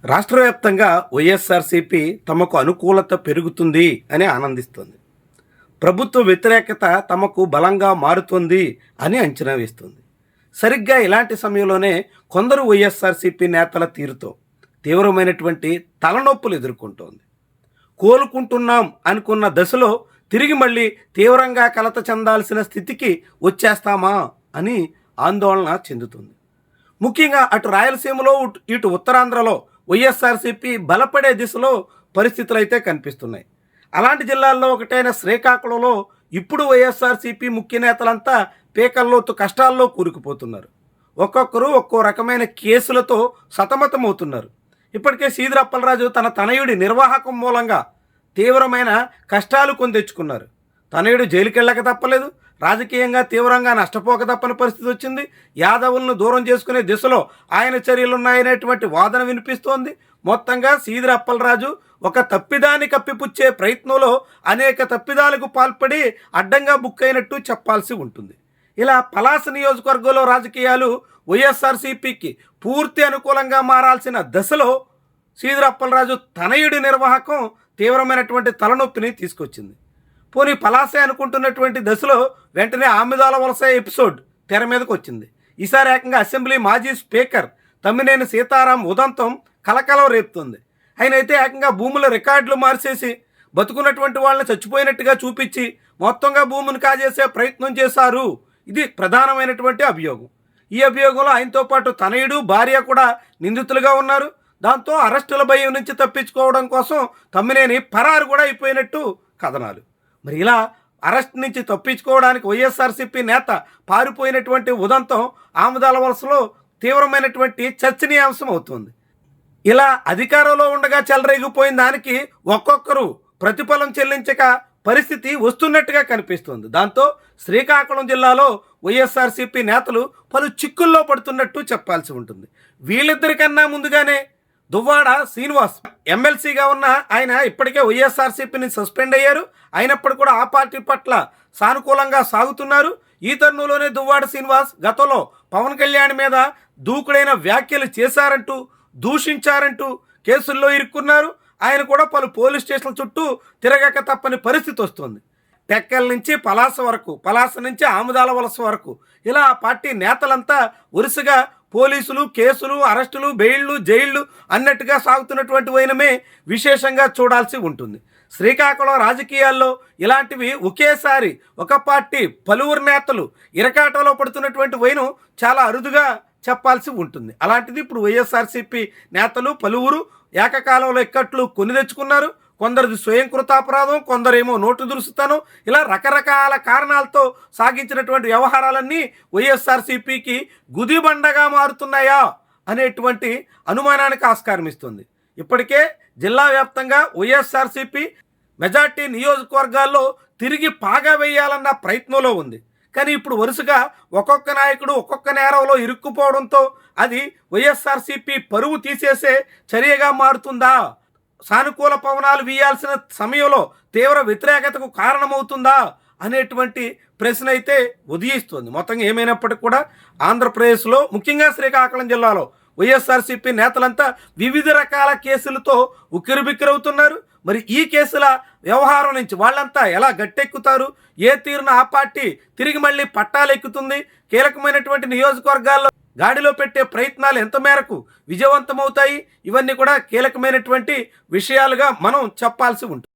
రాష్ట్ర వ్యాప్తంగా వైఎస్ఆర్సీపీ తమకు అనుకూలత పెరుగుతుంది అని ఆనందిస్తుంది. ప్రభుత్వ వ్యతిరేకత తమకు బలంగా మారుతుంది అని అంచనా వేస్తుంది. సరిగ్గా ఇలాంటి సమయంలోనే కొందరు వైఎస్ఆర్సీపీ నేతల తీరుతో తీవ్రమైనటువంటి తలనొప్పులు ఎదుర్కొంటోంది. కోలుకుంటున్నాం అనుకున్న దశలో తిరిగి మళ్ళీ తీవ్రంగా కలత చెందాల్సిన స్థితికి వచ్చేస్తామా అని ఆందోళన చెందుతుంది. ముఖ్యంగా అటు రాయలసీమలో ఇటు ఉత్తరాంధ్రలో వైఎస్ఆర్సీపీ బలపడే దిశలో పరిస్థితులు అయితే కనిపిస్తున్నాయి. అలాంటి జిల్లాల్లో ఒకటైన శ్రీకాకుళంలో ఇప్పుడు వైఎస్ఆర్సీపీ ముఖ్య నేతలంతా పీకల్లోతు కష్టాల్లో కూరుకుపోతున్నారు. ఒక్కొక్కరు ఒక్కో రకమైన కేసులతో సతమతమవుతున్నారు. ఇప్పటికే సీదిరి అప్పలరాజు తన తనయుడి నిర్వాహకం మూలంగా తీవ్రమైన కష్టాలు కొని తెచ్చుకున్నారు. తనయుడు జైలుకెళ్ళక తప్పలేదు, రాజకీయంగా తీవ్రంగా నష్టపోక తప్పని పరిస్థితి వచ్చింది. యాదవులను దూరం చేసుకునే దిశలో ఆయన చర్యలున్నాయనేటువంటి వాదన వినిపిస్తోంది. మొత్తంగా సీదిరి అప్పలరాజు ఒక తప్పిదాన్ని కప్పిపుచ్చే ప్రయత్నంలో అనేక తప్పిదాలకు పాల్పడి అడ్డంగా బుక్ అయినట్టు చెప్పాల్సి ఉంటుంది. ఇలా పలాస నియోజకవర్గంలో రాజకీయాలు వైఎస్ఆర్సీపీకి పూర్తి అనుకూలంగా మారాల్సిన దశలో సీదిరి అప్పలరాజు తనయుడి నిర్వాహకం తీవ్రమైనటువంటి తలనొప్పిని తీసుకొచ్చింది. పోనీ పలాసే అనుకుంటున్నటువంటి దశలో వెంటనే ఆమిదాల వలస ఎపిసోడ్ తెర మీదకు వచ్చింది. ఈసారి ఏకంగా అసెంబ్లీ మాజీ స్పీకర్ తమ్మినేని సీతారాం ఉదంతం కలకలం రేపుతుంది. ఆయన అయితే ఏకంగా భూముల రికార్డులు మార్చేసి బతుకున్నటువంటి వాళ్ళని చచ్చిపోయినట్టుగా చూపించి మొత్తంగా భూమిని కాజేసే ప్రయత్నం చేశారు. ఇది ప్రధానమైనటువంటి అభియోగం. ఈ అభియోగంలో ఆయనతో పాటు తనయుడు భార్య కూడా నిందితులుగా ఉన్నారు. దాంతో అరెస్టుల భయం నుంచి తప్పించుకోవడం కోసం తమ్మినేని పరారు కూడా అయిపోయినట్టు కథనాలు. మరి ఇలా అరెస్ట్ నుంచి తప్పించుకోవడానికి వైఎస్ఆర్సీపీ నేత పారిపోయినటువంటి ఉదంతం ఆముదాల వలసలో తీవ్రమైనటువంటి చర్చనీయాంశం అవుతుంది. ఇలా అధికారంలో ఉండగా చెలరేగిపోయిన దానికి ఒక్కొక్కరు ప్రతిఫలం చెల్లించక పరిస్థితి వస్తున్నట్టుగా కనిపిస్తుంది. దాంతో శ్రీకాకుళం జిల్లాలో వైఎస్ఆర్సీపీ నేతలు పలు చిక్కుల్లో పడుతున్నట్టు చెప్పాల్సి ఉంటుంది. వీళ్ళిద్దరికన్నా ముందుగానే దువ్వాడ శ్రీనివాస్ ఎమ్మెల్సీగా ఉన్న ఆయన ఇప్పటికే వైఎస్ఆర్సీపీని సస్పెండ్ అయ్యారు. అయినప్పుడు కూడా ఆ పార్టీ పట్ల సానుకూలంగా సాగుతున్నారు. ఈ తరుణంలోనే దువ్వాడ శ్రీనివాస్ గతంలో పవన్ కళ్యాణ్ మీద దూకుడైన వ్యాఖ్యలు చేశారంటూ దూషించారంటూ కేసుల్లో ఇరుక్కున్నారు. ఆయన కూడా పలు పోలీస్ స్టేషన్ల చుట్టూ తిరగక తప్పని పరిస్థితి వస్తుంది. టెక్కల నుంచి పలాస వరకు, పలాస నుంచి ఆముదాల వలస వరకు ఇలా ఆ పార్టీ నేతలంతా వరుసగా పోలీసులు, కేసులు, అరెస్టులు, బెయిళ్లు, జైళ్లు అన్నట్టుగా సాగుతున్నటువంటి వైనమే విశేషంగా చూడాల్సి ఉంటుంది. శ్రీకాకుళం రాజకీయాల్లో ఇలాంటివి ఒకేసారి ఒక పార్టీ పలువురు నేతలు ఇరకాటంలో పడుతున్నటువంటి వైనం చాలా అరుదుగా చెప్పాల్సి ఉంటుంది. అలాంటిది ఇప్పుడు వైఎస్ఆర్సీపీ నేతలు పలువురు ఏకకాలంలో ఇక్కట్లు కొని తెచ్చుకున్నారు. కొందరిది స్వయం కృతాపరాధం, కొందరేమో నోటు దురుసుతనం, ఇలా రకరకాల కారణాలతో సాగించినటువంటి వ్యవహారాలన్నీ వైఎస్ఆర్సీపీకి గుదిబండగా మారుతున్నాయా అనేటువంటి అనుమానానికి ఆస్కారం ఇస్తుంది. ఇప్పటికే జిల్లా వ్యాప్తంగా వైఎస్ఆర్సీపీ మెజార్టీ నియోజకవర్గాల్లో తిరిగి పాగా వేయాలన్న ప్రయత్నంలో ఉంది. కానీ ఇప్పుడు వరుసగా ఒక్కొక్క నాయకుడు ఒక్కొక్క నేరంలో ఇరుక్కుపోవడంతో అది వైఎస్ఆర్సీపీ పరువు తీసేసే చర్యగా మారుతుందా? సానుకూల పవనాలు వీయాల్సిన సమయంలో తీవ్ర వ్యతిరేకతకు కారణమవుతుందా అనేటువంటి ప్రశ్న అయితే ఉదయిస్తుంది. మొత్తంగా ఏమైనప్పటికీ కూడా ఆంధ్రప్రదేశ్లో ముఖ్యంగా శ్రీకాకుళం జిల్లాలో వైఎస్ఆర్సీపీ నేతలంతా వివిధ రకాల కేసులతో ఉక్కిరిబిక్కిరవుతున్నారు. మరి ఈ కేసుల వ్యవహారం నుంచి వాళ్ళంతా ఎలా గట్టెక్కుతారు? ఏ తీరున ఆ పార్టీ తిరిగి మళ్ళీ పట్టాలెక్కుతుంది? కీలకమైనటువంటి నియోజకవర్గాల్లో గాడిలో పెట్టే ప్రయత్నాలు ఎంత మేరకు విజయవంతమవుతాయి? ఇవన్నీ కూడా కీలకమైనటువంటి విషయాలుగా మనం చెప్పాల్సి ఉంటుంది.